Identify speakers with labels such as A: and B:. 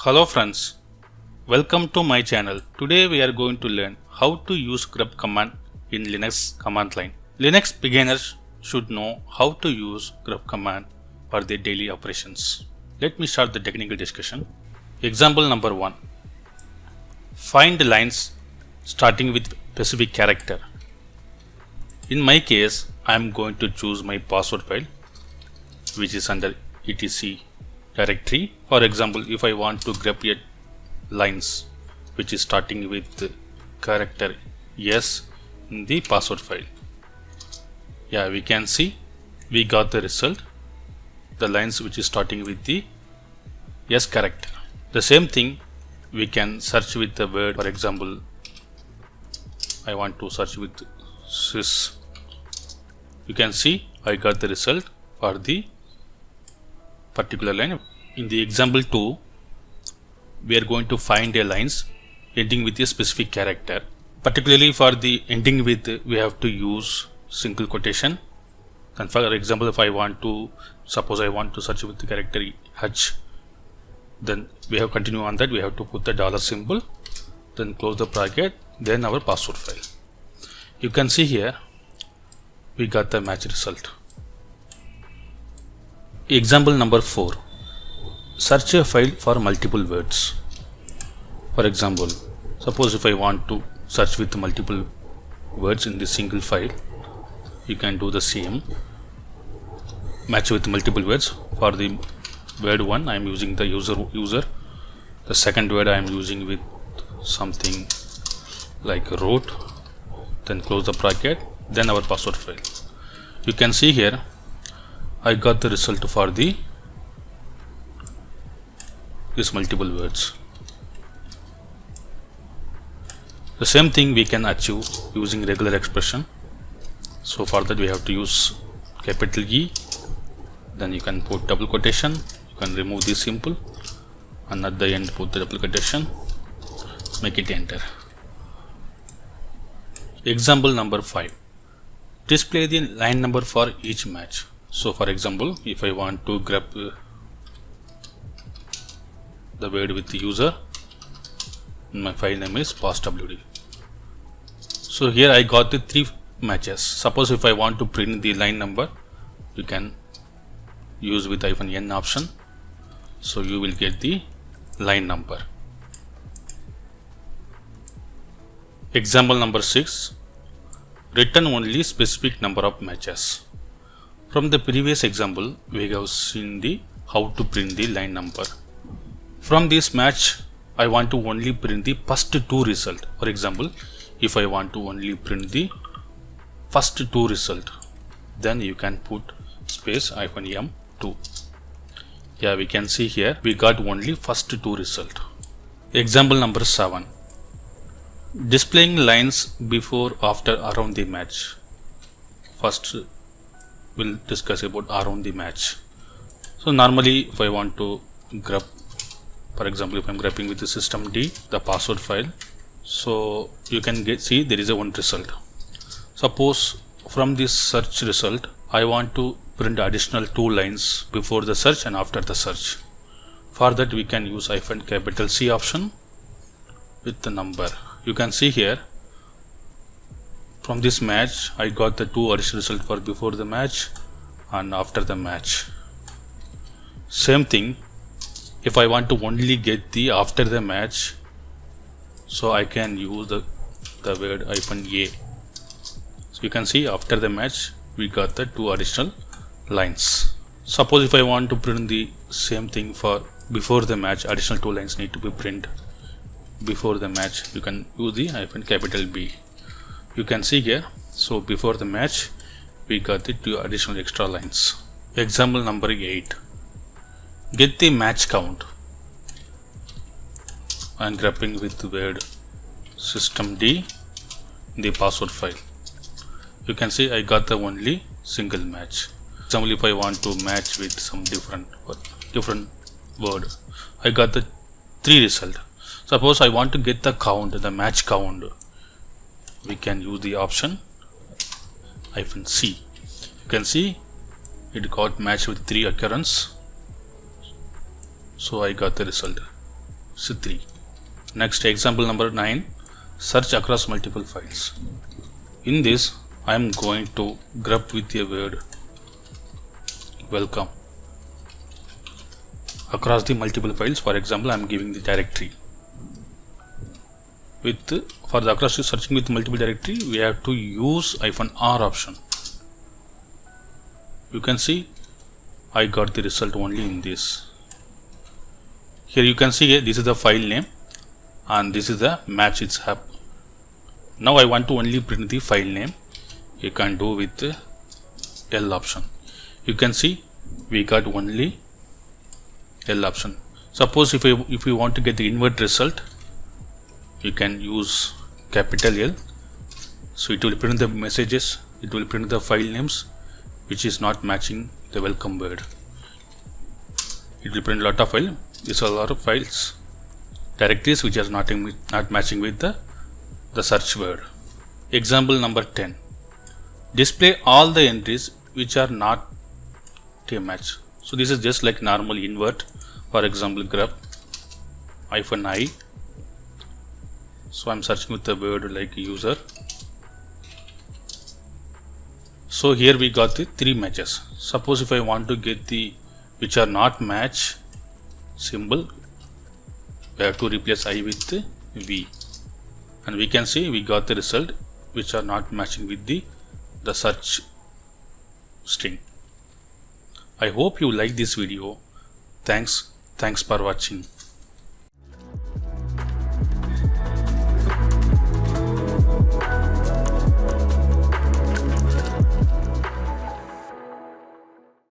A: Hello friends, welcome to my channel. Today we are going to learn how to use grep command in Linux command line. Linux beginners should know how to use grep command for their daily operations. Let me start the technical discussion. Example number 1. Find lines starting with specific character. In my case, I am going to choose my password file which is under etc directory. For example, if I want to grep a lines which is starting with character S in the password file. Yeah, we can see we got the result, the lines which is starting with the S character. The same thing we can search with the word. For example, I want to search with sys. You can see I got the result for the particular line. In the example 2, we are going to find a lines ending with a specific character. Particularly for the ending with, we have to use single quotation. And for example, if I want to, suppose I want to search with the character H, then we have continue on that. We have to put the dollar symbol, then close the bracket, then our password file. You can see here we got the match result. Example number 4. Search a file for multiple words. For example, suppose if I want to search with multiple words in this single file, you can do the same. Match with multiple words. For the word 1, I am using the user. The second word I am using with something like root, then close the bracket, then our password file. You can see here I got the result for these multiple words. The same thing we can achieve using regular expression. So for that we have to use capital E, then you can put double quotation, you can remove this symbol, and at the end put the double quotation, make it enter. Example number 5. Display the line number for each match. So for example, if I want to grep the word with the user, my file name is passwd. So here I got the 3 matches. Suppose if I want to print the line number, you can use with -n option. So you will get the line number. Example number 6. Return only specific number of matches. From the previous example, we have seen the how to print the line number. From this match, I want to only print the first 2 result. For example, if I want to only print the first 2 result, then you can put space -m2. Yeah, we can see here we got only first 2 result. Example number 7. Displaying lines before, after, around the match. First, we'll discuss about around the match. So normally, if I want to grep, for example, if I'm grepping with the systemd, the password file, so you can see there is a one result. Suppose from this search result, I want to print additional 2 lines before the search and after the search. For that, we can use -C option with the number. You can see here from this match I got the 2 additional results for before the match and after the match. Same thing, if I want to only get the after the match, so I can use the word -a. So you can see after the match we got the 2 additional lines. Suppose if I want to print the same thing for before the match, additional 2 lines need to be printed before the match, you can use the -B. You can see here, so before the match we got the 2 additional extra lines. Example number 8. Get the match count. I am grepping with the word systemd in the password file. You can see I got the only single match. Example, if I want to match with some different word, I got the 3 result. Suppose I want to get the count, the match count, we can use the option -C. You can see it got matched with 3 occurrence. So I got the result. So 3. Next, example number 9, search across multiple files. In this, I am going to grep with a word welcome across the multiple files. For example, I am giving the directory. For the across searching with multiple directory, we have to use -r option. You can see I got the result only in this. Here you can see this is the file name and this is the match it's have. Now I want to only print the file name. You can do with L option. You can see we got only L option. Suppose if we want to get the invert result, you can use capital L. So it will print the messages, it will print the file names which is not matching the welcome word. It will print a lot of files. These are a lot of files, directories which are not matching with the search word. Example number 10. Display all the entries which are not a match. So this is just like normal invert. For example, grep -i. So I'm searching with the word like user. So here we got the 3 matches. Suppose if I want to get the which are not match symbol, we have to replace I with V, and we can see we got the result which are not matching with the search string. I hope you like this video. Thanks for watching.